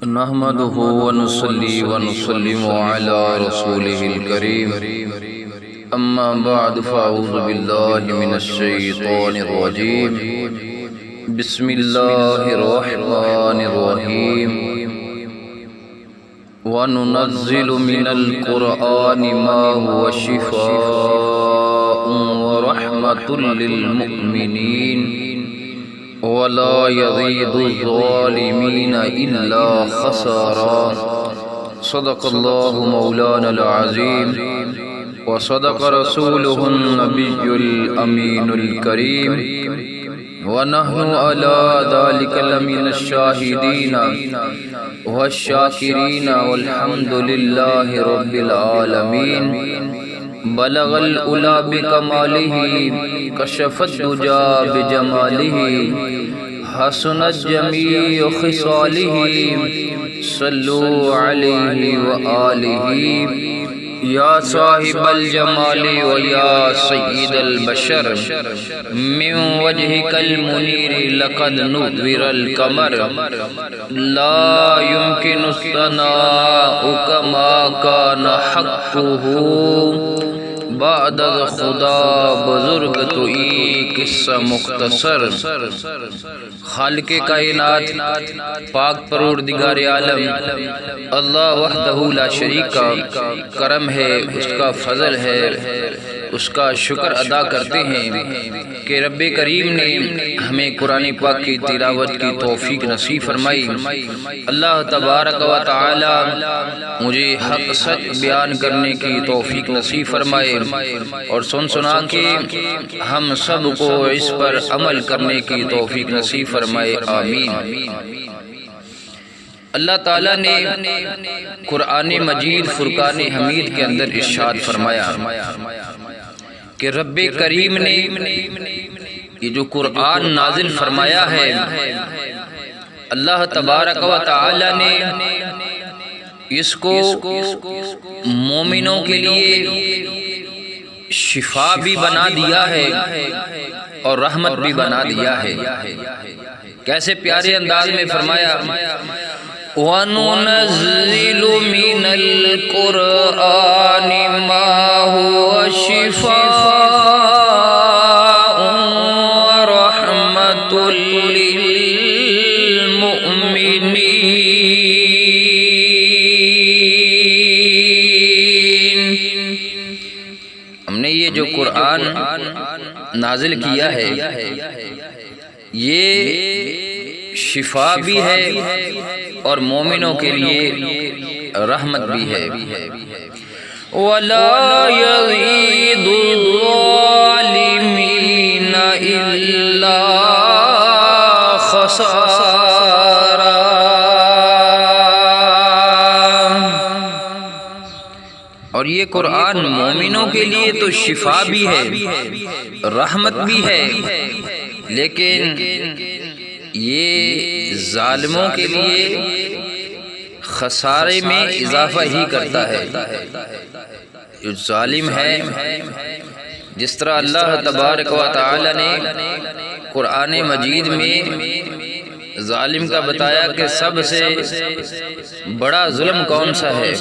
نحمده ونصلي ونسلم على رسوله الكريم أما بعد فأعوذ بالله من الشيطان الرجيم بسم الله الرحمن الرحيم وننزل من القرآن ما هو شفاء ورحمة للمؤمنين ولا يزيد الظالمين إلا خسارا صدق الله مولانا العظيم وصدق رسوله النبي الأمين الكريم ونحن على ذلك لمن الشاهدين والشاكرين والحمد لله رب العالمين بلغ العلا بکمالہ کشف الدجى بجمالہ حسنت جمیع خصالہ صلوا علیہ وآلہ یا صاحب الجمال و یا سید البشر من وجهك المنیر لقد نور القمر لا يمكن الثناء كما كان حقه بعد خدا بزرگ تو ای قصہ مختصر خالق کائنات پاک پروردگار عالم اللہ وحدہ لا شریک کا کرم ہے، اس کا فضل ہے، اس کا شکر ادا کرتے ہیں کہ رب کریم نے ہمیں قرآن پاک کی تلاوت کی توفیق نصیب فرمائی۔ اللہ تبارک و تعالی مجھے حق سچ بیان کرنے کی توفیق نصیب فرمائے اور سنا کے ہم سب کو اس پر عمل کرنے کی توفیق نصیب فرمائے، آمین۔ اللہ تعالیٰ نے قرآن مجید فرقان حمید کے اندر ارشاد فرمایا کہ رب کریم نے یہ جو قرآن نازل فرمایا ہے، اللہ تبارک و تعالی نے اس کو مومنوں کے لیے شفا بھی بنا دیا ہے اور رحمت بھی بنا دیا ہے۔ کیسے پیارے انداز میں فرمایا، وَنُنَزِّلُ مِنَ الْقُرْآنِ مَا هُوَ شِفَاءٌ وَرَحْمَةٌ لِّلْمُؤْمِنِينَ۔ ہم نے یہ جو قرآن نازل کیا ہے یہ شفا بھی ہے اور مومنوں کے لیے رحمت بھی ہے۔ وَلَا يَزِيدُ الظَّالِمِينَ إِلَّا خَسَارًا۔ اور یہ قرآن مومنوں کے لیے تو شفا بھی ہے، رحمت بھی ہے، لیکن یہ ظالموں کے لیے خسارے میں اضافہ ہی کرتا ہے۔ جو ظالم ہے، جس طرح اللہ تبارک و تعالی نے قرآن مجید میں ظالم کا بتایا کہ سب سے بڑا ظلم کون سا ہے،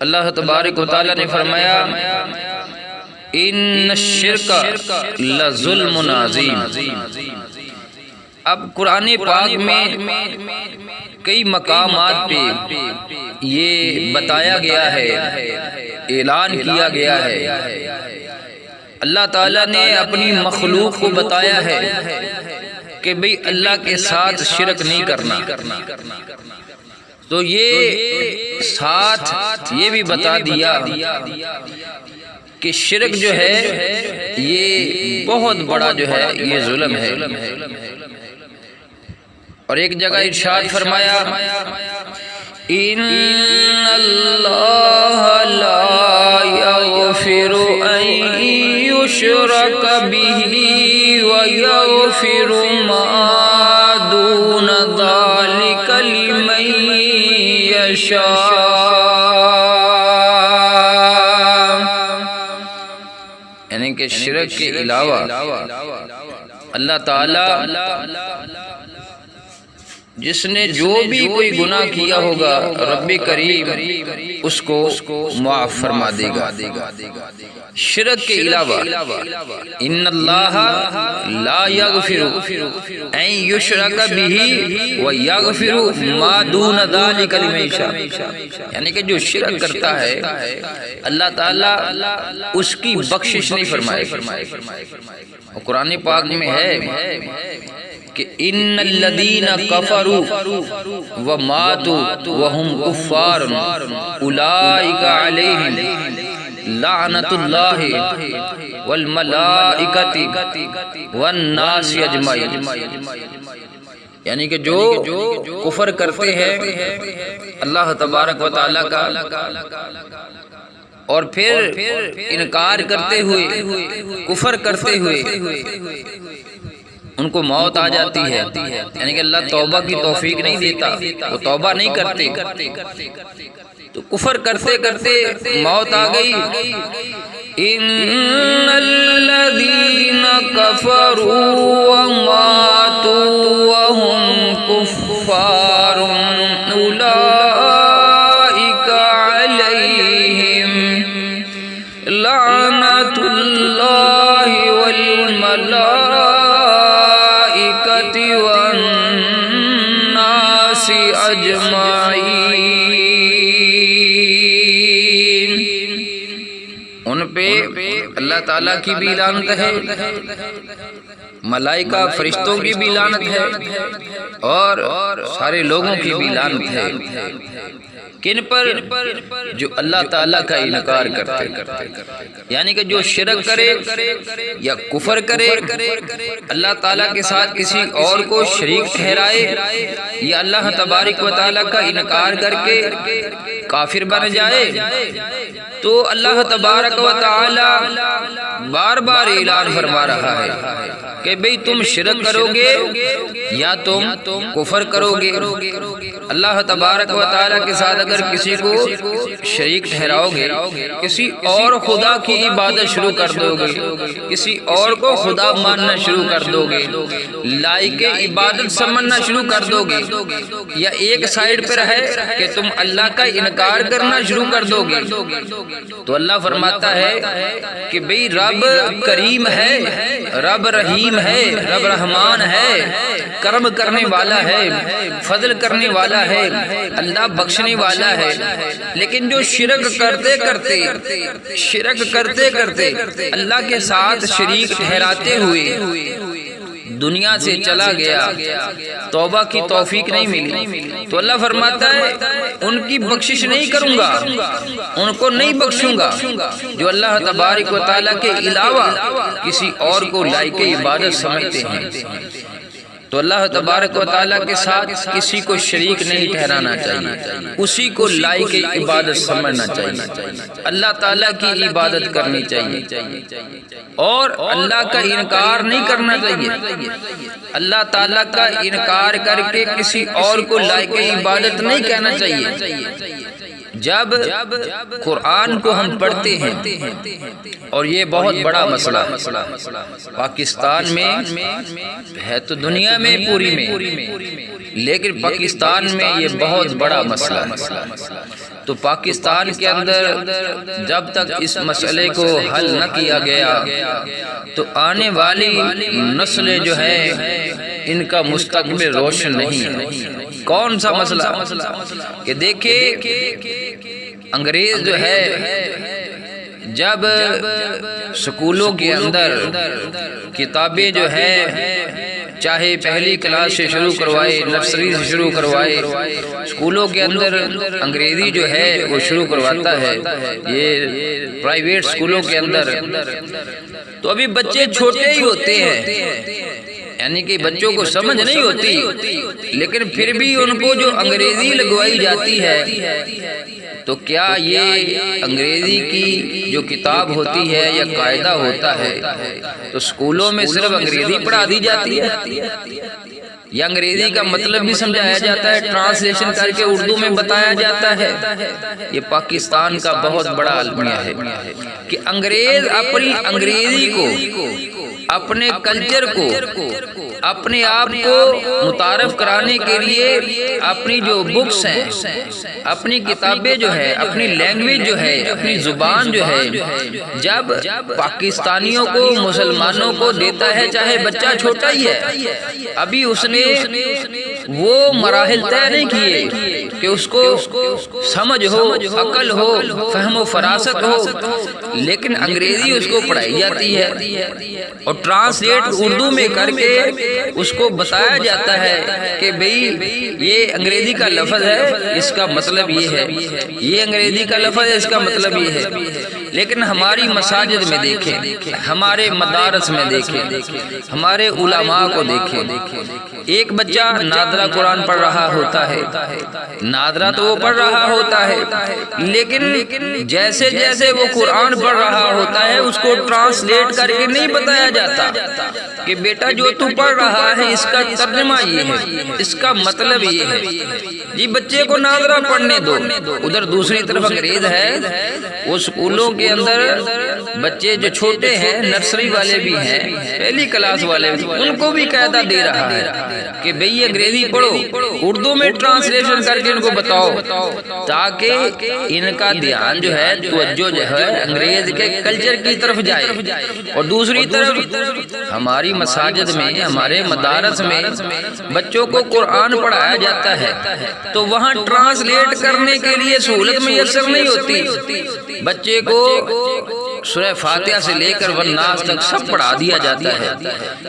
اللہ تبارک و تعالی نے فرمایا ان الشرک لظلم عظیم۔ اب قرآن پاک میں کئی مقامات پہ یہ بتایا گیا ہے، اعلان کیا گیا ہے، اللہ تعالیٰ نے اپنی مخلوق کو بتایا ہے کہ بھئی اللہ کے ساتھ شرک نہیں کرنا، تو یہ ساتھ یہ بھی بتا دیا کہ شرک جو ہے یہ بہت بڑا جو ہے یہ ظلم ہے۔ اور ایک جگہ ارشاد فرمایا ان اللہ لا یغفر ان یشرک بہ ویغفر ما دون ذلک لمن یشاء۔ یعنی کہ شرک کے علاوہ اللہ تعالی جس نے جو بھی کوئی گناہ کیا ہوگا رب کریم اس کو معاف فرما دے گا۔ شرک کے علاوہ ان اللہ لا یغفر ان یشرک بہ ویغفر ما دون ذلک لمن یشاء، یعنی کہ جو شرک کرتا ہے اللہ تعالیٰ اس کی بخشش نہیں فرمائے گا۔ قرآن پاک میں ہے کہ ان الذین کفروا وماتوا وهم کفار اولئک علیہم لعنت اللہ والملائکۃ والناس اجمعین، یعنی کہ جو کفر کرتے ہیں اللہ تبارک و تعالیٰ کا اور پھر انکار کرتے ہوئے کفر کرتے ہوئے ان کو موت آ جاتی ہے، یعنی کہ اللہ توبہ کی توفیق نہیں دیتا، وہ توبہ نہیں کرتے، تو کفر کرتے کرتے موت آ گئی۔ ان الذین کفروا وماتوا وهم کفار اولئک علیہم لعنت اللہ والملائکۃ والناس اجمعین، ان پہ اللہ تعالیٰ کی بھی لعنت ہے، ملائکہ فرشتوں کی بھی لعنت ہے، اور سارے لوگوں کی بھی لعنت ہے۔ کن پر؟ جو اللہ تعالیٰ کا انکار کرتے، یعنی کہ جو شرک کرے یا کفر کرے، اللہ تعالیٰ کے ساتھ کسی اور کو شریک ٹھہرائے یا اللہ تبارک و تعالیٰ کا انکار کر کے کافر بن جائے، تو اللہ تبارک و تعالیٰ بار بار اعلان فرما رہا ہے کہ بھئی تم شرک کرو گے یا تم کفر کرو گے، اللہ تبارک و تعالیٰ کے ساتھ اگر کسی کو شریک ٹھہراؤ گے، کسی اور خدا کی عبادت شروع کر دو گے، کسی اور کو خدا ماننا شروع کر دو گے، لائق عبادت سمجھنا شروع کر دو گے، یا ایک سائیڈ پر ہے کہ تم اللہ کا انکار کرنا شروع کر دو گے، تو اللہ فرماتا ہے کہ بھئی رب کریم ہے، رب رحیم ہے، رب رحمان ہے، کرم کرنے والا ہے، فضل کرنے والا ہے، اللہ بخشنے والا ہے، لیکن جو شرک کرتے کرتے اللہ کے ساتھ شریک ٹھہراتے ہوئے دنیا سے چلا گیا، توبہ کی توفیق نہیں ملی، تو اللہ فرماتا ہے ان کی بخشش نہیں کروں گا، ان کو نہیں بخشوں گا جو اللہ تبارک و تعالیٰ کے علاوہ کسی اور کو لائق عبادت سمجھتے ہیں۔ تو اللہ تبارک و تعالیٰ کے ساتھ کسی کو شریک نہیں ٹھہرانا چاہیے، اسی کو لائق عبادت سمجھنا چاہیے، اللہ تعالیٰ کی عبادت کرنی چاہیے، اور اللہ کا انکار نہیں کرنا چاہیے، اللہ تعالیٰ کا انکار کر کے کسی اور کو لائق عبادت نہیں کہنا چاہیے۔ جب قرآن کو ہم پڑھتے ہیں، اور یہ بہت بڑا مسئلہ پاکستان میں ہے، تو دنیا میں پوری میں، لیکن پاکستان میں یہ بہت بڑا مسئلہ ہے، تو پاکستان کے اندر جب تک اس مسئلے کو حل نہ کیا گیا تو آنے والی نسلیں جو ہے ان کا مستقبل روشن نہیں ہے۔ کون سا مسئلہ؟ کہ دیکھیں انگریز جو ہے جب سکولوں کے اندر کتابیں جو ہے چاہے پہلی کلاس سے شروع کروائے، نرسری سے شروع کروائے، سکولوں کے اندر انگریزی جو ہے وہ شروع کرواتا ہے، یہ پرائیویٹ سکولوں کے اندر، تو ابھی بچے چھوٹے ہی ہوتے ہیں، یعنی کہ بچوں کو سمجھ نہیں ہوتی، لیکن پھر بھی ان کو جو انگریزی لگوائی جاتی ہے، تو کیا یہ انگریزی کی جو کتاب ہوتی ہے یا قاعدہ ہوتا ہے تو سکولوں میں صرف انگریزی پڑھا دی جاتی ہے، یا انگریزی کا مطلب بھی سمجھایا جاتا ہے، ٹرانسلیشن کر کے اردو میں بتایا جاتا ہے۔ یہ پاکستان کا بہت بڑا المیہ ہے کہ انگریز اپنی انگریزی کو، اپنے کلچر کو، اپنے آپ کو متعارف کرانے کے لیے اپنی جو بکس ہیں، اپنی کتابیں جو ہے، اپنی لینگویج جو ہے، اپنی زبان جو ہے، جب پاکستانیوں کو، مسلمانوں کو دیتا ہے، چاہے بچہ چھوٹا ہی ہے، ابھی اس نے وہ مراحل طے نہیں کیے کہ اس کو سمجھ ہو، عقل ہو، فہم و فراست ہو، لیکن انگریزی اس کو پڑھائی جاتی ہے اور ٹرانسلیٹ اردو میں کر کے اس کو بتایا جاتا ہے کہ بھئی یہ انگریزی کا لفظ ہے، اس کا مطلب یہ ہے، یہ انگریزی کا لفظ ہے، اس کا مطلب یہ ہے۔ لیکن ہماری مساجد میں دیکھیں، ہمارے مدارس میں دیکھیں، ہمارے علماء کو دیکھیں، ایک بچہ نادرہ قرآن پڑھ رہا ہوتا ہے، نادرہ تو وہ پڑھ رہا ہوتا ہے، لیکن جیسے جیسے وہ قرآن پڑھ رہا ہوتا ہے اس کو ٹرانسلیٹ کر کے نہیں بتایا جاتا کہ بیٹا جو تو پڑھ رہا ہے اس کا ترجمہ یہ ہے، اس کا مطلب یہ ہے۔ جی بچے کو نادرہ پڑھنے دو، ادھر دوسری طرف انگریز ہے، وہ اسکولوں کے اندر بچے جو چھوٹے ہیں، نرسری والے بھی ہیں، پہلی کلاس والے بھی، ان کو بھی قاعدہ دے رہا ہے کہ بھئی انگریزی پڑھو، اردو میں ٹرانسلیشن کر کے ان کو بتاؤ، تاکہ ان کا دھیان جو ہے، توجہ جو ہے انگریز کے کلچر کی طرف جائے۔ اور دوسری طرف ہماری مساجد میں، ہمارے مدارس میں بچوں کو قرآن پڑھایا جاتا ہے تو وہاں ٹرانسلیٹ کرنے کے لیے سہولت میسر نہیں ہوتی، بچے کو سورہ فاتحہ سے لے کر والناس تک سب پڑھا دیا جاتا ہے،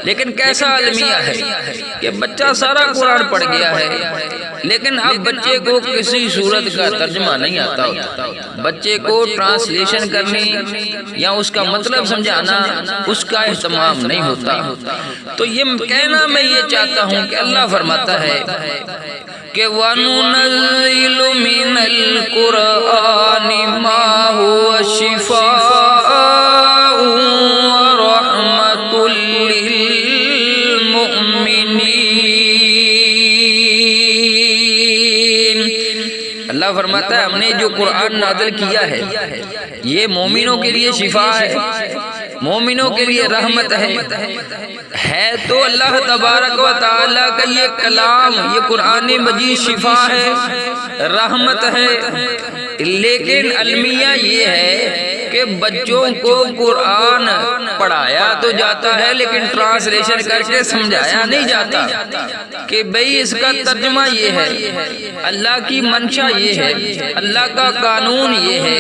لیکن کیسا المیہ ہے کہ بچہ سارا قرآن پڑھ گیا ہے، لیکن اب بچے کو کسی صورت کا ترجمہ نہیں آتا ہوتا، بچے کو ٹرانسلیشن کرنی یا اس کا مطلب سمجھانا اس کا اہتمام نہیں ہوتا۔ تو یہ کہنا میں یہ چاہتا ہوں کہ اللہ فرماتا ہے کہ وَنُنَزِّلُ مِنَ الْقُرْآنِ مَا هُوَ شِفَاءٌ وَرَحْمَةٌ لِّلْمُؤْمِنِينَ۔ اللہ فرماتا ہے ہم نے جو قرآن نازل کیا ہے یہ مومنوں کے لیے شفا ہے، مومنوں کے لیے رحمت ہے تو اللہ تبارک و تعالیٰ کا یہ کلام، یہ قرآن مجید شفا ہے، رحمت ہے، لیکن المیہ یہ ہے کہ بچوں کو قرآن پڑھایا تو جاتا ہے لیکن ٹرانسلیشن کر کے سمجھایا نہیں جاتا کہ بھئی اس کا ترجمہ یہ ہے، اللہ کی منشا یہ ہے، اللہ کا قانون یہ ہے،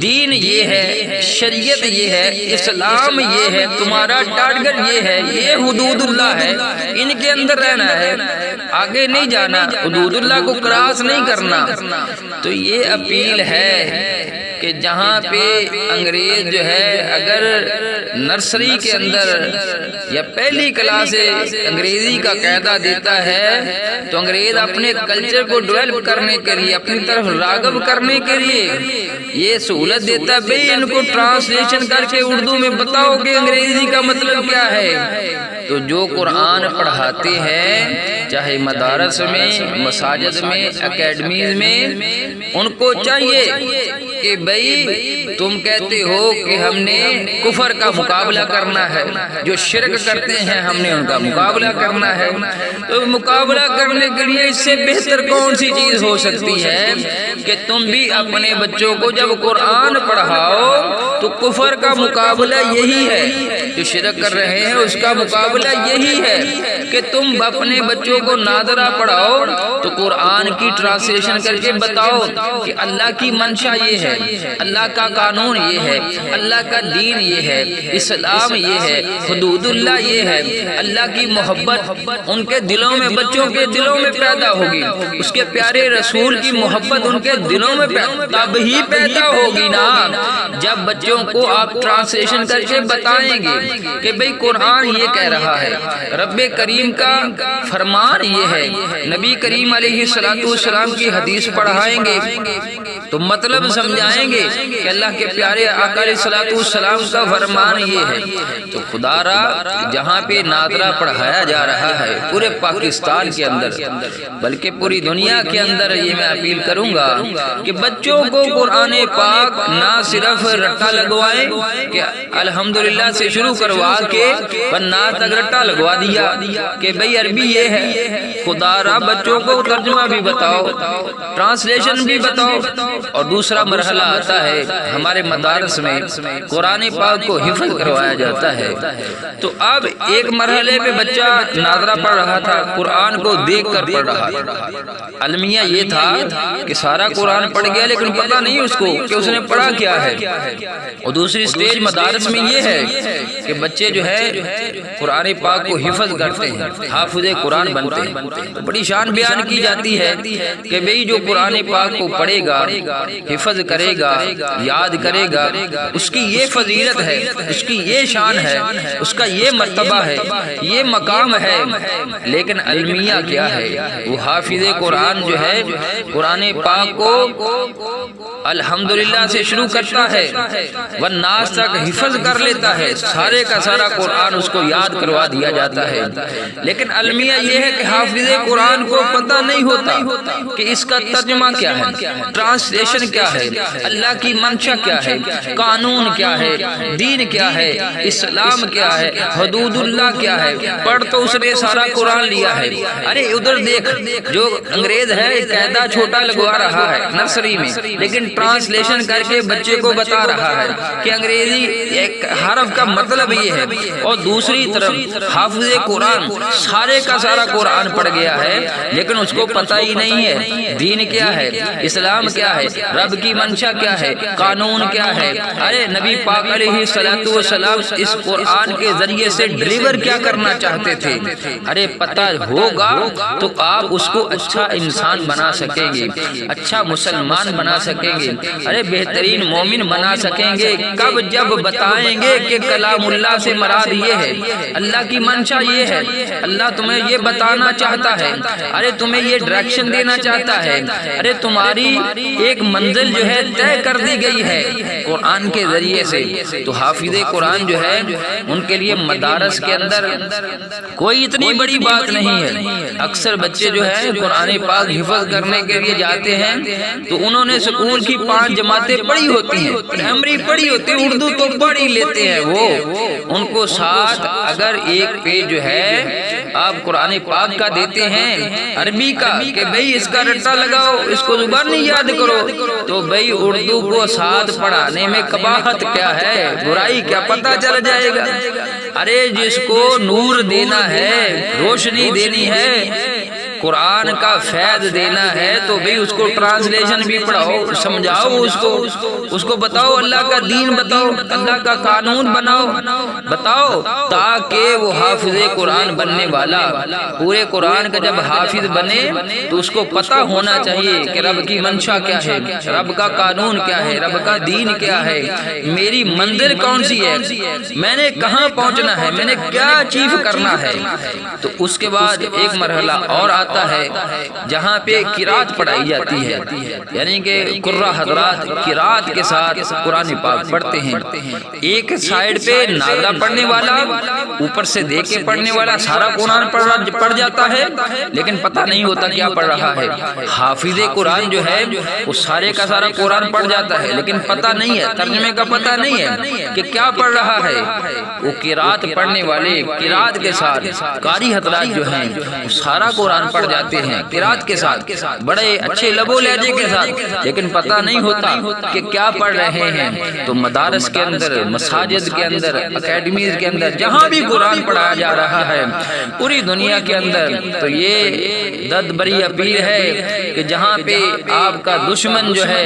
دین یہ ہے، شریعت یہ ہے، اسلام یہ ہے، تمہارا ٹارگٹ یہ ہے، یہ حدود اللہ ہے، ان کے اندر رہنا ہے، آگے نہیں جانا، حدود اللہ کو کراس نہیں کرنا۔ تو یہ اپیل ہے کہ جہاں پہ انگریز جو ہے اگر نرسری کے اندر یا پہلی کلاس سے انگریزی کا قاعدہ دیتا ہے تو انگریز اپنے کلچر کو ڈیولپ کرنے کے لیے، اپنی طرف راغب کرنے کے لیے یہ سہولت دیتا ہے بھئی ان کو ٹرانسلیشن کر کے اردو میں بتاؤ کہ انگریزی کا مطلب کیا ہے۔ تو جو قرآن پڑھاتے ہیں چاہے مدارس میں، مساجد میں، اکیڈمیز میں، ان کو چاہیے کہ بھئی تم کہتے ہو کہ ہم نے کفر کا مقابلہ کرنا ہے، جو شرک کرتے ہیں ہم نے ان کا مقابلہ کرنا ہے، تو مقابلہ کرنے کے لیے اس سے بہتر کون سی چیز ہو سکتی ہے کہ تم بھی اپنے بچوں کو جب قرآن پڑھاؤ تو کفر کا مقابلہ یہی ہے، جو شرک کر رہے ہیں اس کا مقابلہ یہی ہے کہ تم اپنے بچوں کو نادرہ پڑھاؤ تو قرآن کی ٹرانسلیشن کر کے بتاؤ کہ اللہ کی منشا یہ ہے، اللہ کا قانون یہ ہے، اللہ کا دین یہ ہے، اسلام یہ ہے، حدود اللہ یہ ہے، اللہ کی محبت ان کے دلوں میں، بچوں کے دلوں میں پیدا ہوگی، اس کے پیارے رسول کی محبت ان کے دلوں میں تب ہی پیدا ہوگی نا جب بچوں کو آپ ٹرانسلیشن کر کے بتائیں گے کہ بھئی قرآن یہ کہہ رہا ہے، رب کریم کا فرمان یہ ہے، نبی کریم علیہ الصلوۃ والسلام کی حدیث پڑھائیں گے تو مطلب سمجھا آئیں گے کہ اللہ کے پیارے آقا علیہ الصلوۃ والسلام کا فرمان یہ ہے۔ تو خدا را جہاں پہ نادرہ پڑھایا جا رہا ہے پورے پاکستان کے اندر بلکہ پوری دنیا کے اندر، یہ میں اپیل کروں گا کہ بچوں کو قرآن پاک نہ صرف رٹا لگوائیں کہ الحمدللہ سے شروع کروا کے بنا تک رٹا لگوا دیا کہ بھئی عربی یہ ہے، خدا را بچوں کو ترجمہ بھی بتاؤ، ٹرانسلیشن بھی بتاؤ۔ اور دوسرا مرحلہ آتا ہے ہمارے مدارس میں قرآن پاک کو حفظ کروایا جاتا ہے۔ تو اب ایک مرحلے پہ بچہ ناظرہ پڑھ رہا تھا، قرآن کو دیکھ کر پڑھ رہا تھا۔ المیہ یہ تھا کہ سارا قرآن پڑھ گیا لیکن پتہ نہیں اس کو کہ اس نے پڑھا کیا ہے۔ اور دوسری سٹیج مدارس میں یہ ہے کہ بچے جو ہے قرآن پاک کو حفظ کرتے ہیں، حافظ قرآن بنتے ہیں۔ بڑی شان بیان کی جاتی ہے کہ بھئی جو قرآن پاک کو پڑھے گا، حفظ کرے گا، یاد کرے گا، اس کی یہ فضیلت ہے، اس کی یہ شان ہے، اس کا یہ مرتبہ ہے، یہ مقام ہے۔ لیکن المیہ کیا ہے؟ وہ حافظ قرآن جو ہے قرآن پاک کو الحمدللہ سے شروع کرتا ہے والناس تک حفظ کر لیتا ہے، سارے کا سارا قرآن اس کو یاد کروا دیا جاتا ہے۔ لیکن المیہ یہ ہے کہ حافظ قرآن کو پتہ نہیں ہوتا کہ اس کا ترجمہ کیا ہے، ٹرانسلیشن کیا ہے، اللہ کی منشا کیا ہے، قانون کیا ہے، دین کیا ہے، اسلام کیا ہے، حدود اللہ کیا ہے۔ پڑھ تو اس نے سارا قرآن لیا ہے، ارے ادھر دیکھ جو انگریز ہے قاعدہ چھوٹا لگوا رہا ہے نرسری میں، لیکن ٹرانسلیشن کر کے بچے کو بتا رہا ہے کہ انگریزی ایک حرف کا مطلب یہ ہے۔ اور دوسری طرف حافظ قرآن سارے کا سارا قرآن پڑھ گیا ہے لیکن اس کو پتہ ہی نہیں ہے دین کیا ہے، اسلام کیا ہے، رب کی منشا کیا ہے، قانون کیا ہے۔ ارے نبی پاک علیہ الصلوۃ والسلام اس قرآن کے ذریعے سے ڈلیور کیا کرنا چاہتے تھے، ارے پتہ ہوگا تو آپ اس کو اچھا انسان بنا سکیں گے، اچھا مسلمان بنا سکیں گے، ارے بہترین مومن بنا سکیں گے کب؟ جب بتائیں گے کہ کلام اللہ سے مراد یہ ہے، اللہ کی منشا یہ ہے، اللہ تمہیں یہ بتانا چاہتا ہے، ارے تمہیں یہ ڈائریکشن دینا چاہتا ہے، ارے تمہاری ایک منزل جو ہے طے کر دی گئی ہے قرآن کے ذریعے سے۔ تو حافظ قرآن جو ہے ان کے لیے مدارس کے اندر کوئی اتنی بڑی بات نہیں ہے۔ اکثر بچے جو ہے قرآن پاک حفظ کرنے کے لیے جاتے ہیں تو انہوں نے سکول کی 5 جماعتیں پڑھی ہوتی ہیں، پرائمری پڑھی ہوتی ہے، اردو تو پڑھ ہی لیتے ہیں وہ۔ ان کو ساتھ اگر ایک پیج جو ہے آپ قرآن پاک کا دیتے ہیں عربی کا کہ بھئی اس کا رٹا لگاؤ، اس کو زبان نہیں یاد کرو، تو بھئی اردو کو ساتھ پڑھانے میں قباحت کیا ہے، برائی کیا پتہ چل جائے گا۔ ارے جس کو نور دینا ہے، روشنی دینی ہے، قرآن کا فیض دینا ہے تو بھی اس کو ٹرانسلیشن بھی پڑھاؤ، سمجھاؤ اس کو بتاؤ، اللہ کا دین بتاؤ، اللہ کا قانون بتاؤ تاکہ وہ حافظ قرآن بننے والا پورے قرآن کا جب حافظ بنے تو اس کو پتہ ہونا چاہیے کہ رب کی منشا کیا ہے، رب کا قانون کیا ہے، رب کا دین کیا ہے، میری منزل کون سی ہے، میں نے کہاں پہنچنا ہے، میں نے کیا اچیو کرنا ہے۔ تو اس کے بعد ایک مرحلہ اور آتا ہے جہاں پہ قرات پڑھائی جاتی ہے، یعنی کہ قراء حضرات قرات کے ساتھ قرآن پاک پڑھتے ہیں۔ ایک سائیڈ پہ ناظرہ پڑھنے والا، اوپر سے دیکھ کے پڑھنے والا سارا قرآن پڑھ جاتا ہے لیکن پتہ نہیں ہوتا کیا پڑھ رہا ہے۔ حافظ قرآن جو ہے وہ سارے کا سارا قرآن پڑھ جاتا ہے لیکن پتہ نہیں ہے، ترجمے کا پتہ نہیں ہے کہ کیا پڑھ رہا ہے۔ وہ قرات پڑھنے والے قرات کے ساتھ قاری حضرات جو ہیں وہ سارا قرآن پڑھ جاتے ہیں قرات کے ساتھ، بڑے اچھے لب و لہجے کے ساتھ، لیکن پتہ نہیں ہوتا کہ کیا پڑھ رہے ہیں۔ تو مدارس کے اندر، مساجد کے اندر، اکیڈمیز کے اندر جہاں بھی قرآن پڑھایا جا رہا ہے پوری دنیا کے اندر، تو یہ دد بری اپیل ہے کہ جہاں پہ آپ کا دشمن جو ہے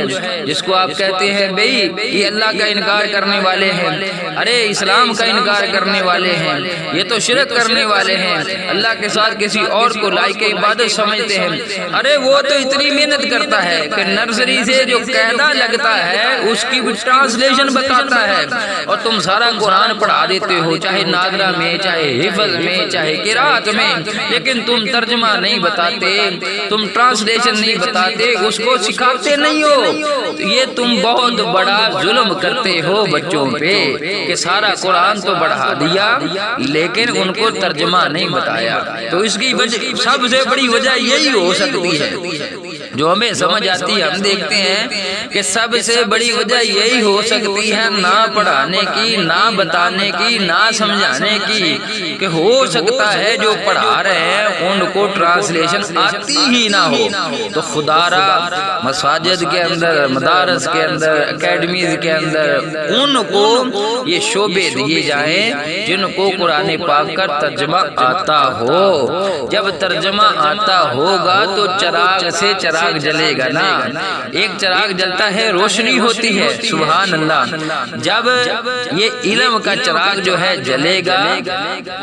جس کو آپ کہتے ہیں بھئی یہ اللہ کا انکار کرنے والے ہیں، ارے اسلام کا انکار کرنے والے ہیں، یہ تو شرک کرنے والے ہیں، اللہ کے ساتھ کسی اور کو لائق عبادت سمجھتے ہیں. ارے وہ تو اتنی محنت کرتا ہے کہ نرسری سے جو قاعدہ لگتا ہے اس کی ٹرانسلیشن بتاتا ہے, اور تم سارا قرآن پڑھا دیتے ہو, چاہے ناظرہ میں, چاہے حفظ میں, چاہے قرات میں, لیکن تم ترجمہ نہیں بتاتے, تم ٹرانسلیشن نہیں بتاتے, اس کو سکھاتے نہیں ہو. یہ تم بہت بڑا ظلم کرتے ہو بچوں پہ کہ سارا قرآن تو پڑھا دیا لیکن ان کو ترجمہ نہیں بتایا. تو اس کی سب سے بڑی وجہ یہی ہو سکتی ہے جو ہمیں سمجھ آتی ہے. ہم دیکھتے ہیں کہ سب سے بڑی وجہ یہی ہو سکتی ہے نہ پڑھانے کی, نہ بتانے کی, نہ سمجھانے کی, کہ ہو سکتا ہے جو پڑھا رہے ہیں ان کو ٹرانسلیشن آتی ہی نہ ہو. تو خدا را مساجد کے اندر, مدارس کے اندر, اکیڈمیز کے اندر ان کو یہ شعبے دیے جائیں جن کو قرآن پاک کا ترجمہ آتا ہو. جب ترجمہ آتا ہوگا تو چراغ سے چراغ جلے گا نا. ایک چراغ جلتا ہے روشنی ہوتی ہے, سبحان اللہ. جب یہ علم کا چراغ جو ہے جلے گا,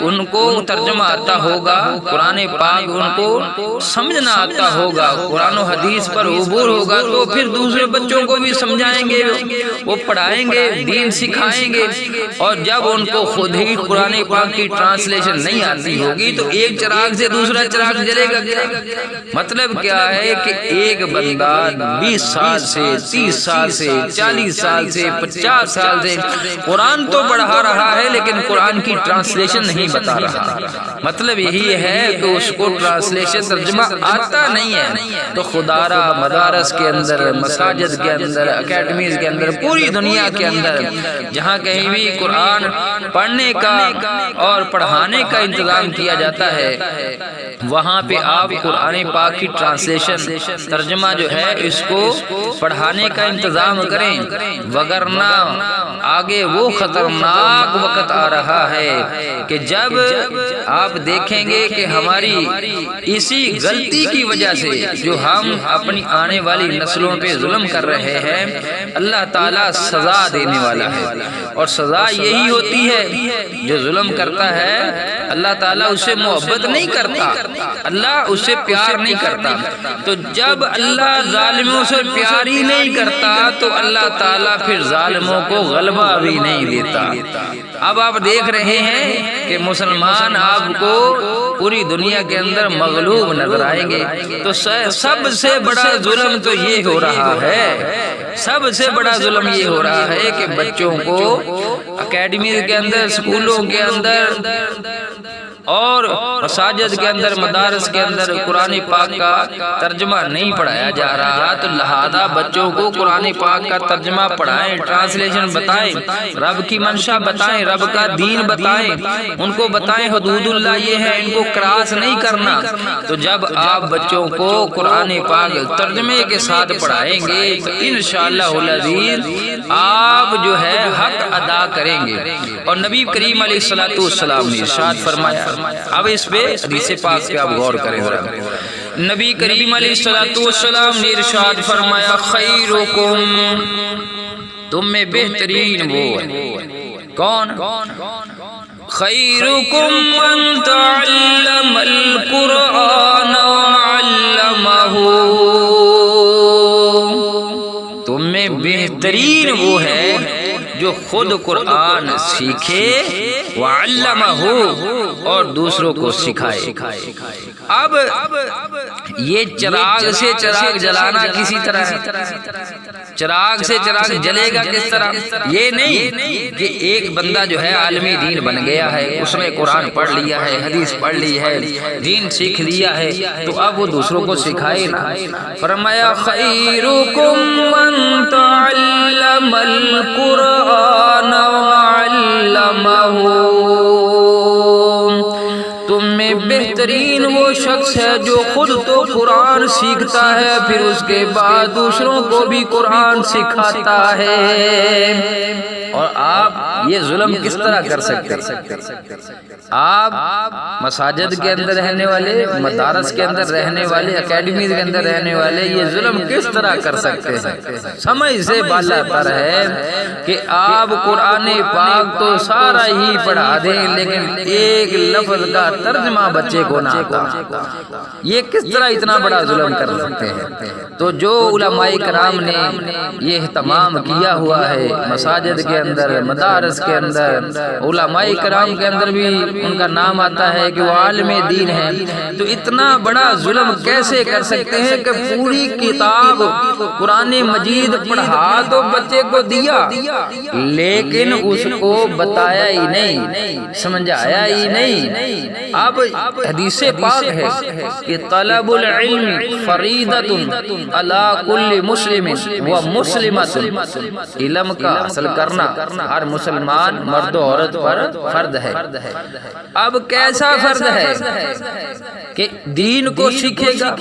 ان کو ترجمہ آتا ہوگا, قرآن پاک ان کو سمجھنا آتا ہوگا, قرآن و حدیث پر عبور ہوگا, تو پھر دوسرے بچوں کو بھی سمجھائیں گے, وہ پڑھائیں گے, دین سکھائیں گے. اور جب ان کو خود ہی قرآن پاک کی ٹرانسلیشن نہیں آتی ہوگی تو ایک چراغ سے دوسرا چراغ جلے گا کیا؟ مطلب کیا ہے کہ ایک بندہ 20 سال سے, 30 سال سے, 40 سال سے, 50 سال سے قرآن تو پڑھا رہا ہے لیکن قرآن کی ٹرانسلیشن نہیں بتا رہا. مطلب یہی ہے کہ اس کو ٹرانسلیشن ترجمہ آتا نہیں ہے. تو خدا را مدارس کے اندر, مساجد کے اندر, اکیڈمیز کے اندر, پوری دنیا کے اندر جہاں کہیں بھی قرآن پڑھنے کا اور پڑھانے کا انتظام کیا جاتا ہے وہاں پہ آپ قرآن پاک کی ٹرانسلیشن, ترجمہ جو ہے اس کو پڑھانے کا انتظام کریں, وگرنہ آگے وہ خطرناک وقت آ رہا ہے کہ جب آپ دیکھیں گے کہ ہماری اسی غلطی کی وجہ سے جو ہم اپنی آنے والی نسلوں پہ ظلم کر رہے ہیں, اللہ تعالیٰ سزا دینے والا ہے. اور سزا یہی ہوتی ہے جو ظلم کرتا ہے اللہ تعالیٰ اس سے محبت نہیں کرتا, اللہ اس سے پیار نہیں کرتا. تو جب اللہ ظالموں سے پیار ہی نہیں کرتا تو اللہ تعالیٰ پھر ظالموں کو غلبہ بھی نہیں دیتا. اب آپ دیکھ رہے ہیں کہ مسلمان آپ کو پوری دنیا کے اندر مغلوب نظر آئیں گے. تو سب سے بڑا ظلم تو یہ ہو رہا ہے, سب سے بڑا ظلم یہ ہو رہا ہے کہ بچوں کو اکیڈمی کے اندر, اسکولوں کے اندر اور مساجد کے اندر, مدارس کے اندر قرآن پاک کا ترجمہ نہیں پڑھایا جا رہا. تو لہذا بچوں کو قرآن پاک کا ترجمہ پڑھائیں, ٹرانسلیشن بتائیں, رب کی منشا بتائیں, رب کا دین بتائیں, ان کو بتائیں حدود اللہ یہ ہے, ان کو کراس نہیں کرنا. تو جب آپ بچوں کو قرآن پاک ترجمے کے ساتھ پڑھائیں گے تو انشاءاللہ العزیز آپ جو ہے حق ادا کریں گے. اور نبی کریم علیہ السلام نے ارشاد فرمایا, اب اس پہ حدیث پاک پہ آپ غور کریں. نبی کریم علیہ السلام نے ارشاد فرمایا, خیرکم, تم میں بہترین وہ ہے کون؟ خیرکم من تعلم القرآن وعلمہ, تم میں بہترین وہ ہے جو خود قرآن سیکھے, وعلمہ, اور دوسروں کو سکھائے. اب یہ چراغ سے چراغ جلانا کسی طرح ہے, چراغ سے چراغ جلے گا کس طرح؟ یہ نہیں کہ ایک بندہ جو ہے عالمی دین بن گیا ہے, اس نے قرآن پڑھ لیا ہے, حدیث پڑھ لی ہے, دین سیکھ لیا ہے, تو اب وہ دوسروں کو سکھائے نا. فرمایا خیرکم من تعلم القرآن وعلمہ, تم میں بہترین وہ شخص ہے جو خود تو قرآن سیکھتا ہے پھر اس کے بعد دوسروں کو بھی قرآن سکھاتا ہے. اور آپ یہ ظلم کس طرح کر سکتے ہیں؟ آپ مساجد کے اندر رہنے والے, مدارس کے اندر رہنے والے, اکیڈمیز کے اندر رہنے والے یہ ظلم کس طرح کر سکتے ہیں؟ سمجھ سے بالا پر ہے کہ آپ قرآن پاک تو سارا ہی پڑھا دیں لیکن ایک لفظ کا ترجمہ بچے کو نہ آتا، یہ کس طرح اتنا بڑا ظلم کر سکتے ہیں؟ تو جو علماء کرام نے یہ اہتمام کیا ہوا ہے مساجد کے اندر، مدارس کے اندر، علماء کرام کے اندر بھی ان کا نام آتا ہے کہ وہ عالم دین ہے، تو اتنا بڑا ظلم کیسے کر سکتے ہیں کہ پوری کتاب قرآن مجید پڑھا تو بچے کو دیا، لیکن اس کو بتایا ہی نہیں، سمجھایا ہی نہیں۔ اب حدیث پاک ہے کہ طلب العلم فریضۃ علی کل مسلم و مسلمۃ، علم کا حاصل کرنا ہر مسلمان مرد و عورت پر فرض ہے۔ اب کیسا فرض ہے کہ دین کو سیکھے گا،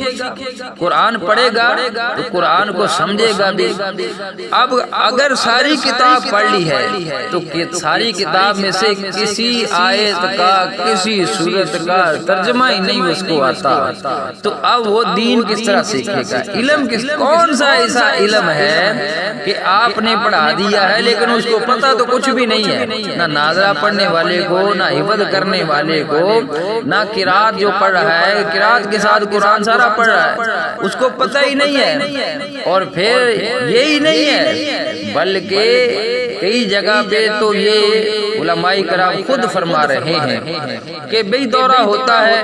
قرآن پڑھے گا تو قرآن کو سمجھے گا بھی۔ اب اگر ساری کتاب پڑھ لی ہے تو ساری کتاب میں سے کسی آیت کا، کسی سورت کا ترجمہ ہی نہیں اس کو آتا، تو اب وہ دین کس طرح سیکھے گا؟ علم کون سا ایسا علم ہے کہ آپ نے پڑھا دیا ہے لیکن اس کو پتہ تو کچھ بھی نہیں ہے، نہ ناظرہ پڑھنے والے کو، نہ حفظ کرنے والے کو، نہ قرات جو پڑھ رہا ہے قرات کے ساتھ قرآن سارا پڑھ رہا ہے، اس کو پتہ ہی نہیں ہے۔ اور پھر یہی نہیں ہے بلکہ کئی جگہ پہ تو یہ علماء کرام خود فرما رہے ہیں کہ بھئی دورہ ہوتا ہے،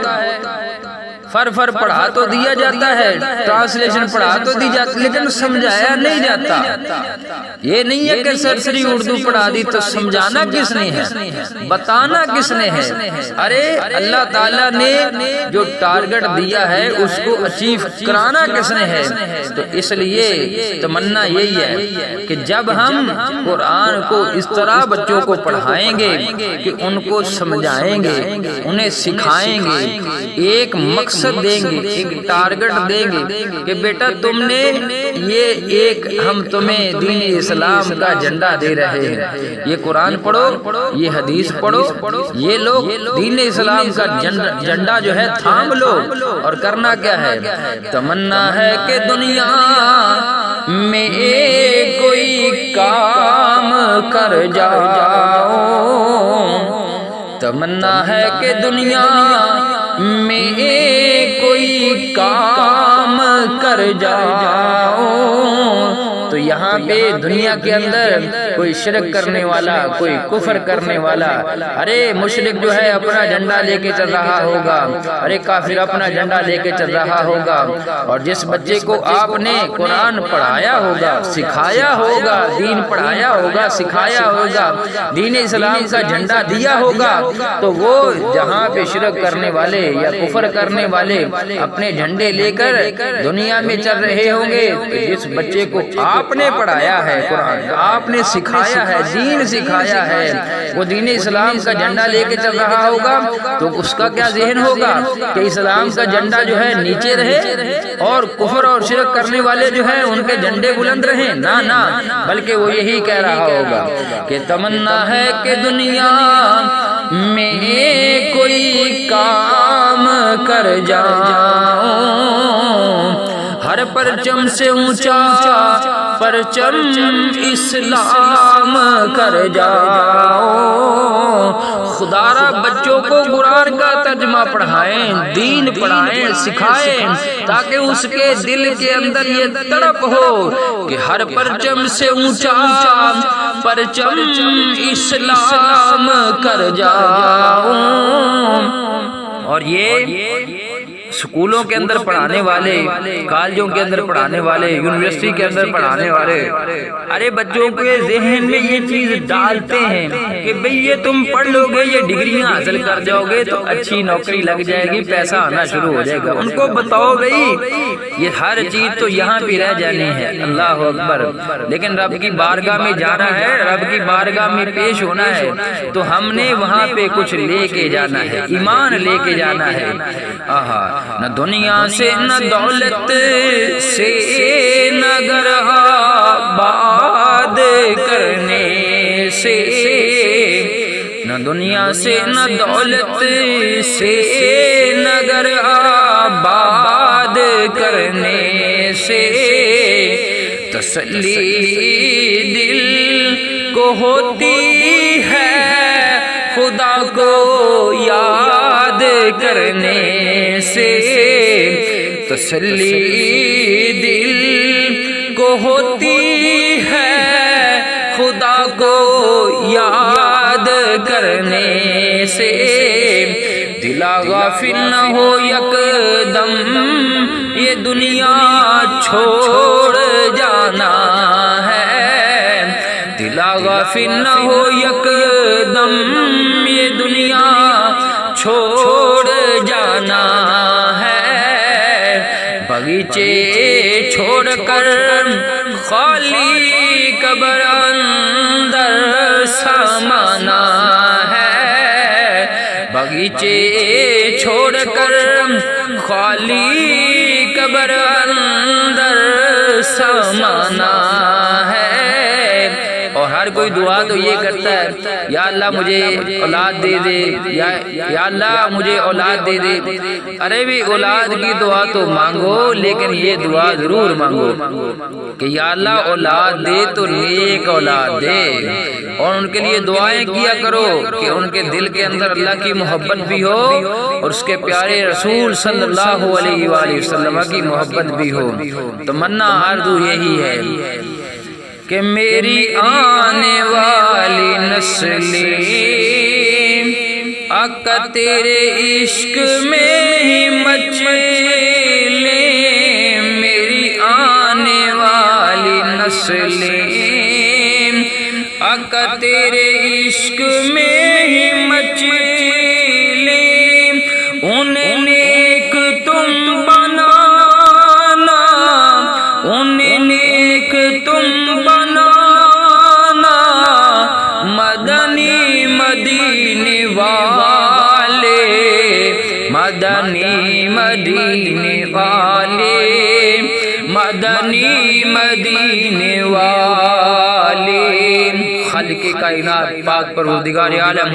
فر پڑھا تو دیا جاتا ہے، ٹرانسلیشن پڑھا تو دی جاتی، لیکن سمجھایا نہیں جاتا۔ یہ نہیں ہے کہ سرسری اردو پڑھا دی تو سمجھانا کس نے ہے، بتانا کس نے ہے؟ ارے اللہ تعالیٰ نے جو ٹارگٹ دیا ہے اس کو اچیو کرانا کس نے ہے؟ تو اس لیے تمنا یہی ہے کہ جب ہم قرآن کو اس طرح بچوں کو پڑھائیں گے کہ ان کو سمجھائیں گے، انہیں سکھائیں گے، ایک مقصد دیں گے، ایک ٹارگٹ دیں گے کہ بیٹا تم نے یہ ہم تمہیں دین اسلام کا جھنڈا دے رہے ہیں، یہ قرآن پڑھو، یہ حدیث پڑھو، یہ لوگ دین اسلام کا جھنڈا جو ہے تھام لو، اور کرنا کیا ہے؟ تمنا ہے کہ دنیا میں کوئی کام کر جاؤ، تمنا ہے کہ دنیا میں کوئی کام کر جاؤ۔ تو یہاں پہ دنیا کے اندر کوئی شرک کرنے والا، کوئی کفر کرنے والا، ارے مشرک جو ہے اپنا جھنڈا لے کے چل رہا ہوگا، ارے کافر اپنا جھنڈا لے کے چل رہا ہوگا، اور جس بچے کو آپ نے قرآن پڑھایا ہوگا، سکھایا ہوگا، دین پڑھایا ہوگا، سکھایا ہوگا، دین اسلام کا جھنڈا دیا ہوگا، تو وہ جہاں پہ شرک کرنے والے یا کفر کرنے والے اپنے جھنڈے لے کر دنیا میں چل رہے ہوں گے، جس بچے کو آپ نے پڑھایا ہے قرآن، آپ نے سکھایا ہے، دین سکھایا ہے، وہ دین اسلام کا جھنڈا لے کے چل رہا ہوگا، تو اس کا کیا ذہن ہوگا کہ اسلام کا جھنڈا جو ہے نیچے رہے اور کفر اور شرک کرنے والے جو ہے ان کے جھنڈے بلند رہیں؟ نہ، بلکہ وہ یہی کہہ رہا ہوگا کہ تمنا ہے کہ دنیا میں کوئی کام کر جاؤں، ہر پرچم سے اونچا پرچم اسلام کر جاؤ۔ خدارا بچوں کو قرآن کا ترجمہ پڑھائیں، دین پڑھائیں، سکھائیں، تاکہ اس کے دل کے اندر یہ تڑپ ہو کہ ہر پرچم سے اونچا پرچم اسلام کر جاؤ۔ اور یہ سکولوں کے اندر پڑھانے والے، کالجوں کے اندر پڑھانے والے، یونیورسٹی کے اندر پڑھانے والے، ارے بچوں کے ذہن میں یہ چیز ڈالتے ہیں کہ بھئی یہ تم پڑھ لو گے، یہ ڈگریاں حاصل کر جاؤ گے تو اچھی نوکری لگ جائے گی، پیسہ آنا شروع ہو جائے گا۔ ان کو بتاؤ بھئی یہ ہر چیز تو یہاں پہ رہ جانی ہے، اللہ اکبر، لیکن رب کی بارگاہ میں جانا ہے، رب کی بارگاہ میں پیش ہونا ہے، تو ہم نے وہاں پہ کچھ لے کے جانا ہے، ایمان لے کے جانا ہے۔ نہ دنیا سے نہ دولت سے نہ گھر آباد کرنے سے، نہ دنیا سے نہ دولت سے نہ گھر آباد کرنے سے، تسلی دل کو ہوتی ہے خدا کو یاد کرنے سے تسلی دل کو ہوتی ہے، خدا کو یاد کرنے سے دلا غافل نہ ہو یک دم یہ دنیا چھوڑ جانا ہے، دلا غافل نہ ہو یک دم یہ دنیا چھوڑ جانا ہے، باغیچے چھوڑ کر خالی قبر اندر سامانا ہے، باغیچے چھوڑ کر خالی قبر اندر سامانا ہے۔ اور ہر کوئی دعا تو یہ کرتا ہے، یا اللہ مجھے اولاد دے دے، یا اللہ مجھے اولاد دے دے۔ ارے بھی اولاد کی دعا تو مانگو، لیکن یہ دعا ضرور مانگو کہ یا اللہ اولاد دے تو نیک اولاد دے، اور ان کے لیے دعائیں کیا کرو کہ ان کے دل کے اندر اللہ کی محبت بھی ہو اور اس کے پیارے رسول صلی اللہ علیہ وآلہ وسلم کی محبت بھی ہو۔ تمنا آرزو یہی ہے کہ میری آنے والی نسلیں آقا تیرے عشق میں ہی مچلیں، میری آنے والی نسلیں آقا تیرے عشق میں ہی مچلیں، انہیں نیک تم بنانا، انہیں نیک تم بنانا، مدنی مدینے والے، مدنی مدینے والے، مدنی مدینے والے۔ خالق کائنات پاک پروردگار عالم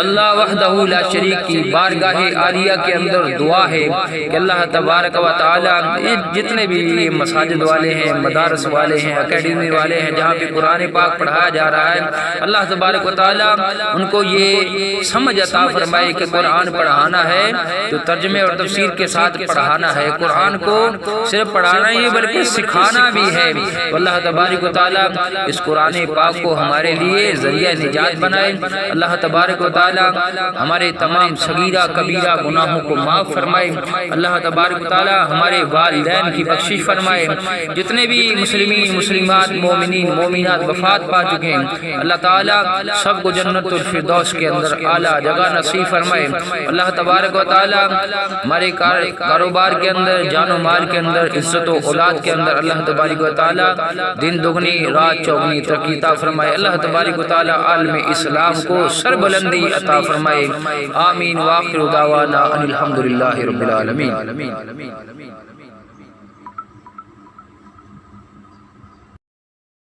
اللہ وحدہ لا شریک کی بارگاہ عالیہ کے اندر دعا ہے کہ اللہ تبارک و تعالی جتنے بھی مساجد والے ہیں، مدارس والے ہیں، اکیڈمی والے ہیں، جہاں بھی قرآن پاک پڑھایا جا رہا ہے، اللہ تبارک و تعالی ان کو یہ سمجھ عطا فرمائے کہ قرآن پڑھانا ہے تو ترجمے اور تفسیر کے ساتھ پڑھانا ہے، قرآن کو صرف پڑھانا ہی بلکہ سکھانا بھی ہے۔ اللہ تبارک و تعالی اس قرآن پاک کو ہمارے لیے ذریعہ نجات بنائے۔ اللہ تبارک و تعالی ہمارے تمام صغیرہ کبیرہ گناہوں کو معاف فرمائے۔ اللہ تبارک و تعالی ہمارے والدین کی بخشش فرمائے۔ جتنے بھی مسلمین مسلمات مومنین مومنات وفات پا چکے ہیں، اللہ تعالی سب کو جنت الفردوس کے اندر اعلیٰ جگہ نصیب فرمائے۔ اللہ تبارک و تعالی ہمارے کاروبار کے اندر، جان و مال کے اندر، عزت و اولاد کے اندر اللہ تبارک و تعالی دن دگنی رات چوگنی ترقی عطا فرمائے۔ اللہ تبارک و تعالی عالم اسلام کو سربلندی عطا فرمائے۔ آمین۔ وآخر دعوانا ان الحمدللہ رب العالمین۔